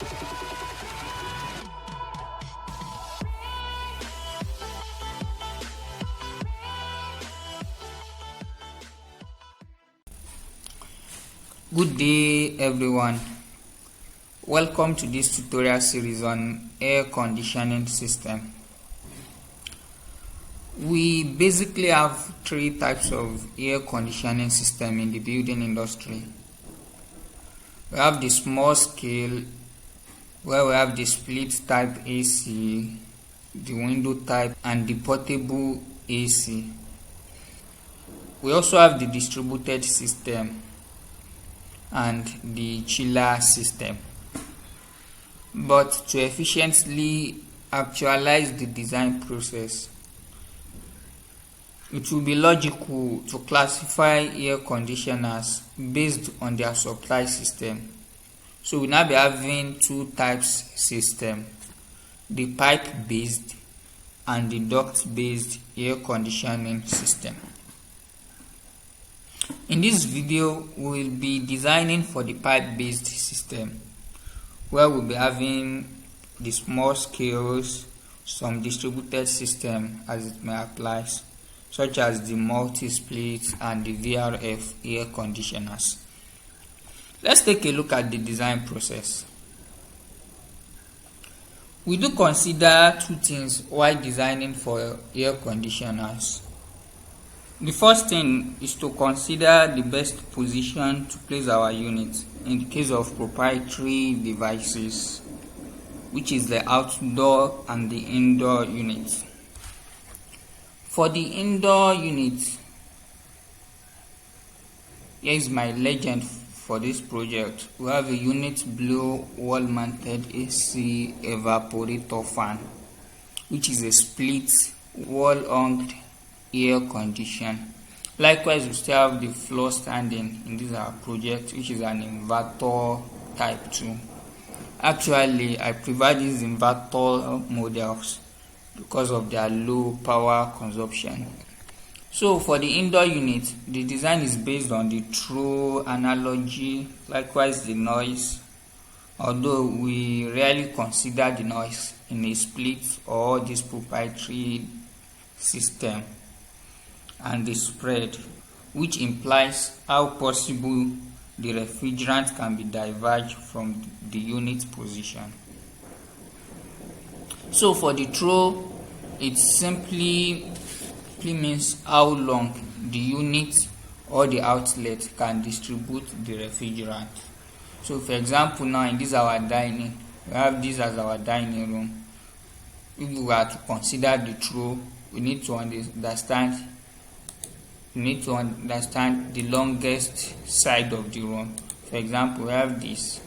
Good day everyone, welcome to this tutorial series on air conditioning system. We basically have three types of air conditioning system in the building industry. We have the small scale, where we have the split type AC, the window type, and the portable AC. We also have the distributed system and the chiller system. But to efficiently actualize the design process, it will be logical to classify air conditioners based on their supply system. So we now be having two types system, the pipe based and the duct based air conditioning system. In this video, we will be designing for the pipe-based system, where we'll be having the small scales, some distributed system as it may apply, such as the multi-split and the VRF air conditioners. Let's take a look at the design process. We do consider two things while designing for air conditioners. The first thing is to consider the best position to place our unit in the case of proprietary devices, which is the outdoor and the indoor unit. For the indoor unit, here is my legend for this project. We have a unit below wall mounted AC evaporator fan, which is a split wall hung air condition. Likewise, we still have the floor standing in this our project, which is an inverter type 2. Actually, I prefer these inverter models because of their low power consumption. So for the indoor unit, the design is based on the true analogy, likewise the noise, although we rarely consider the noise in a split or this proprietary system, and the spread, which implies how possible the refrigerant can be diverged from the unit position. So for the throw, it simply means how long the unit or the outlet can distribute the refrigerant. So for example, now in this our dining, we have this as our dining room. If we were to consider the throw, we need to understand the longest side of the room. For example, we have this,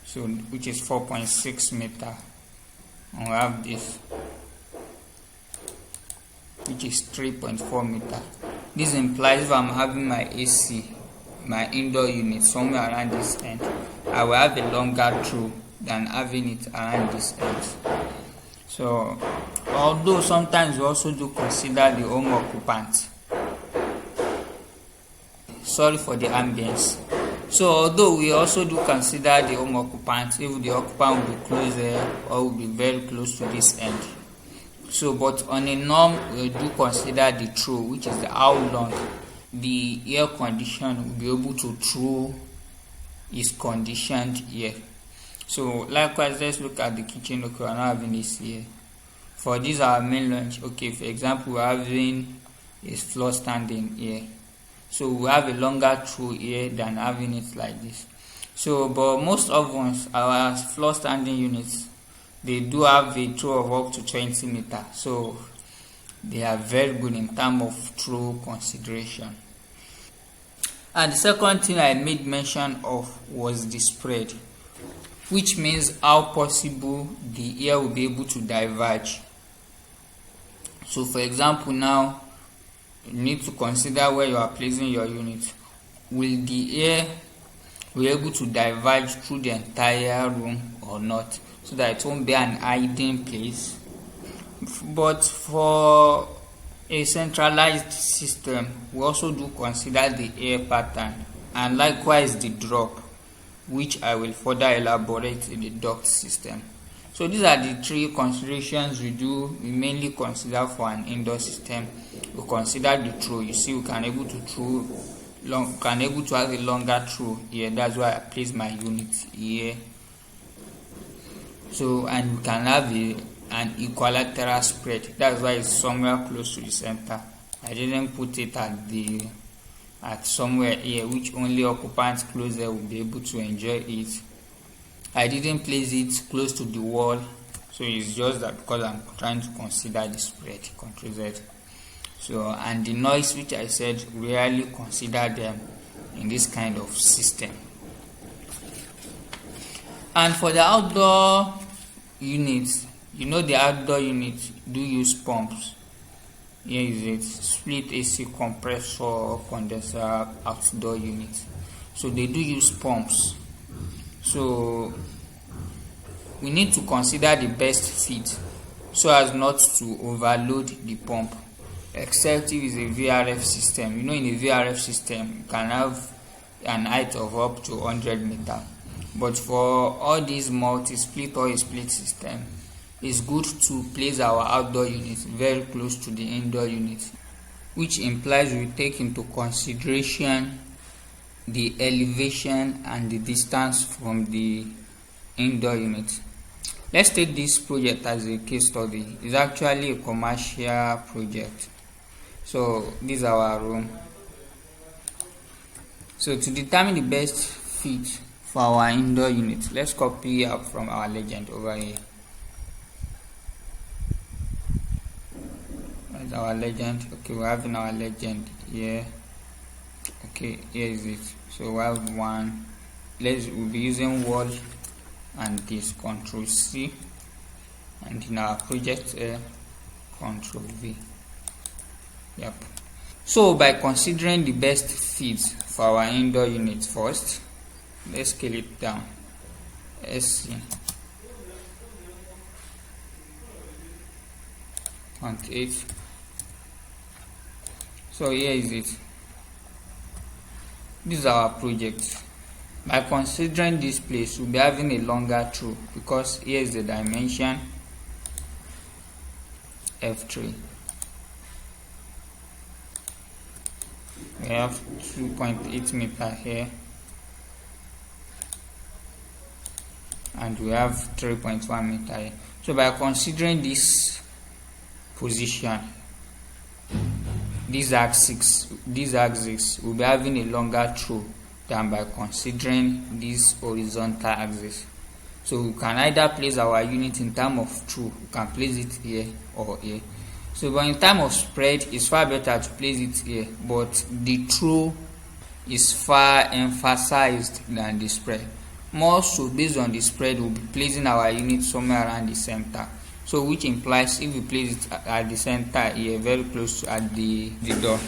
so which is 4.6 meter, and we have this, which is 3.4 meter. This implies if I'm having my AC, my indoor unit, somewhere around this end, I will have a longer throw than having it around this end. So, although sometimes we also do consider the home occupant. Sorry for the ambience. So, although we also do consider the home occupant, if the occupant will be close there or will be very close to this end. So, but on a norm, we do consider the throw, which is how long the air condition will be able to throw is conditioned here. So likewise, let's look at the kitchen. Okay, we're not having this here. For this our main launch, okay, for example, we're having a floor standing here. So we have a longer throw here than having it like this. So, but most of us, our floor standing units, they do have a throw of up to 20 meters. So they are very good in terms of throw consideration. And the second thing I made mention of was the spread, which means how possible the air will be able to diverge. So for example, now you need to consider where you are placing your unit. Will the air be able to diverge through the entire room or not, so that it won't be an hiding place? But for a centralized system, we also do consider the air pattern and likewise the drop. which I will further elaborate in the duct system. So these are the three considerations we mainly consider for an indoor system. We consider the throw. You see, we can able to throw long, can able to have a longer throw here. That's why I place my unit here. So, and we can have an equilateral spread. That's why it's somewhere close to the center. I didn't put it at somewhere here which only occupants closer will be able to enjoy it. I didn't place it close to the wall, so it's just that because I'm trying to consider the spread, Ctrl Z. So, and the noise, which I said rarely consider them in this kind of system. And for the outdoor units, you know, the outdoor units do use pumps. Here is it, split AC compressor condenser outdoor unit. So they do use pumps. So we need to consider the best fit so as not to overload the pump, except if it's a VRF system. You know, in a VRF system you can have an height of up to 100 meters. But for all these multi-split or a split system, it's good to place our outdoor unit very close to the indoor unit, which implies we take into consideration the elevation and the distance from the indoor unit. Let's take this project as a case study. It's actually a commercial project. So this is our room. So to determine the best fit for our indoor unit, let's copy up from our legend over here. That's our legend. Okay, we're having our legend here. Okay, here is it. So we have one. We'll be using wall and this Ctrl C, and in our project Ctrl V. Yep. So by considering the best fit for our indoor unit first, let's scale it down. SC 0.8. So here is it. This is our project. By considering this place, we'll be having a longer through because here is the dimension F3. We have 2.8 meters here, and we have 3.1 meters here. So by considering this position, this axis will be having a longer through than by considering this horizontal axis. So we can either place our unit in terms of through, we can place it here or here. So but in terms of spread, it's far better to place it here, but the through is far emphasized than the spread. More so, based on the spread, we'll be placing our unit somewhere around the center. So which implies if we place it at the center here, very close to at the door.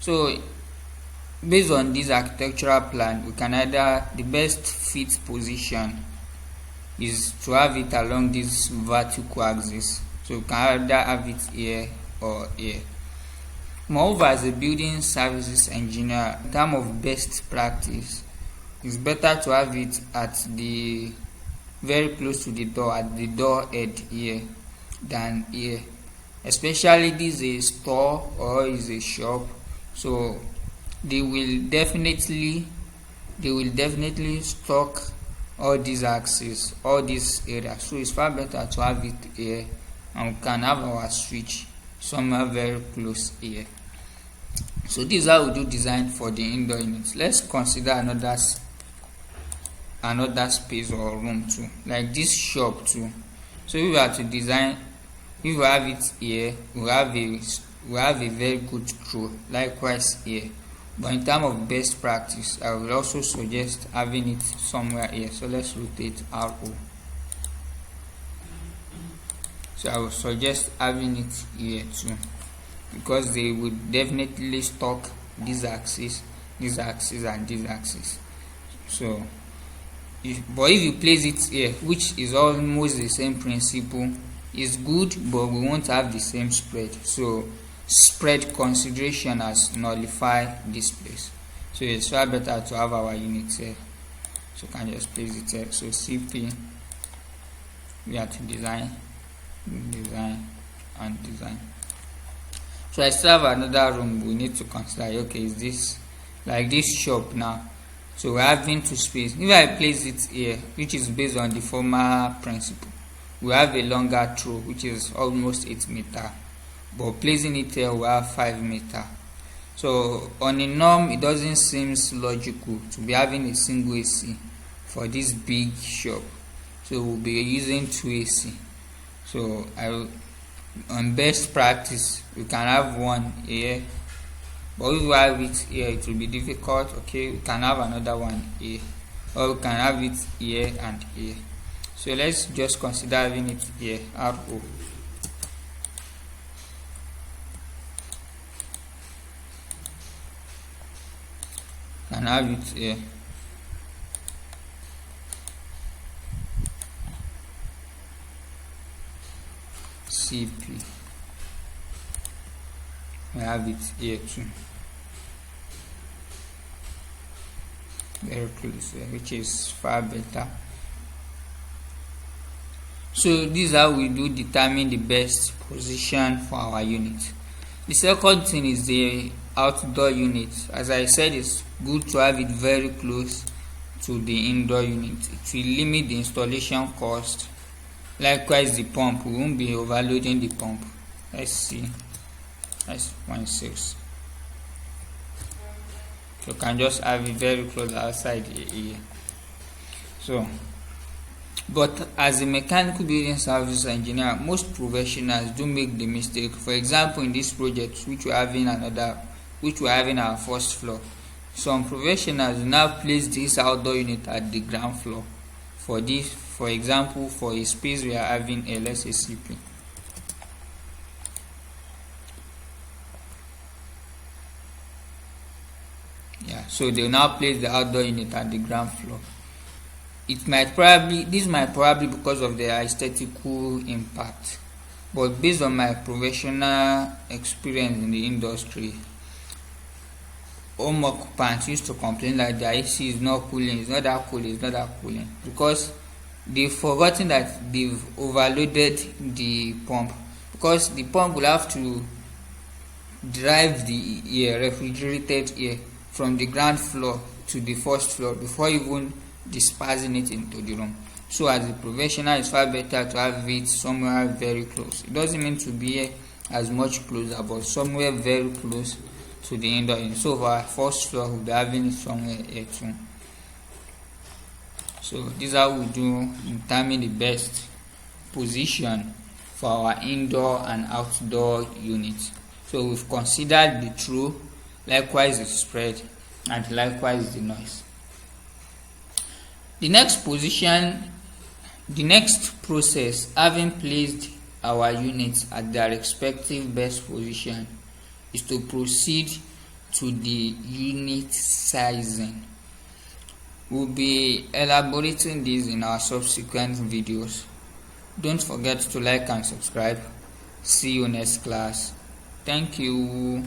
So based on this architectural plan, we can either, the best fit position is to have it along this vertical axis. So we can either have it here or here. Moreover, as a building services engineer, in terms of best practice, it's better to have it at the very close to the door, at the door head here than here. Especially this is a store or is a shop, so they will definitely stock all these axes, all these areas. So it's far better to have it here, and we can have our switch somewhere very close here. So this is how we do design for the indoor units. Let's consider another space or room too, like this shop too. So if we are to design, if we have it here, we have a very good throw. Likewise here, but in terms of best practice, I will also suggest having it somewhere here. So let's rotate RO. So I will suggest having it here too, because they would definitely stock this axis, and this axis. So but if you place it here, which is almost the same principle, is good, but we won't have the same spread. So spread consideration has nullified this place. So it's far better to have our units here. So you can just place it here. So CP, we have to design and design. So I still have another room we need to consider. Okay, is this like this shop now? So we're having two space. If I place it here, which is based on the former principle, we have a longer throw which is almost 8 meters, but placing it here we have 5 meters. So on a norm, it doesn't seem logical to be having a single AC for this big shop. So we'll be using 2 AC. So on best practice, we can have one here, but if we have it here, it will be difficult. Okay, we can have another one here, or we can have it here and here. So let's just consider having it here, RO. Can have it here. CP. We have it here too. Very close here, which is far better. So this is how we do determine the best position for our unit. The second thing is the outdoor unit. As I said, it's good to have it very close to the indoor unit. It will limit the installation cost. Likewise, the pump, we won't be overloading the pump. Let's see, that's 0.6. You can just have it very close outside here. So, but as a mechanical building service engineer, most professionals do make the mistake. For example, in this project, which we're having our first floor, some professionals now place this outdoor unit at the ground floor. For this, for example, for a space we are having a let's say CP. Yeah, so they will now place the outdoor unit at the ground floor. This might probably because of their aesthetical impact, but based on my professional experience in the industry, home occupants used to complain that their AC is not cooling, it's not that cooling, because they've forgotten that they've overloaded the pump, because the pump will have to drive the air, refrigerated air, from the ground floor to the first floor before even dispersing it into the room. So as a professional, it's far better to have it somewhere very close. It doesn't mean to be as much closer, but somewhere very close to the indoor unit. So for our first floor, we'll be having it somewhere here too. So this is how we do determine the best position for our indoor and outdoor units. So we've considered the throw, likewise the spread, and likewise the noise. The next process, having placed our units at their respective best position, is to proceed to the unit sizing. We'll be elaborating this in our subsequent videos. Don't forget to like and subscribe. See you next class. Thank you.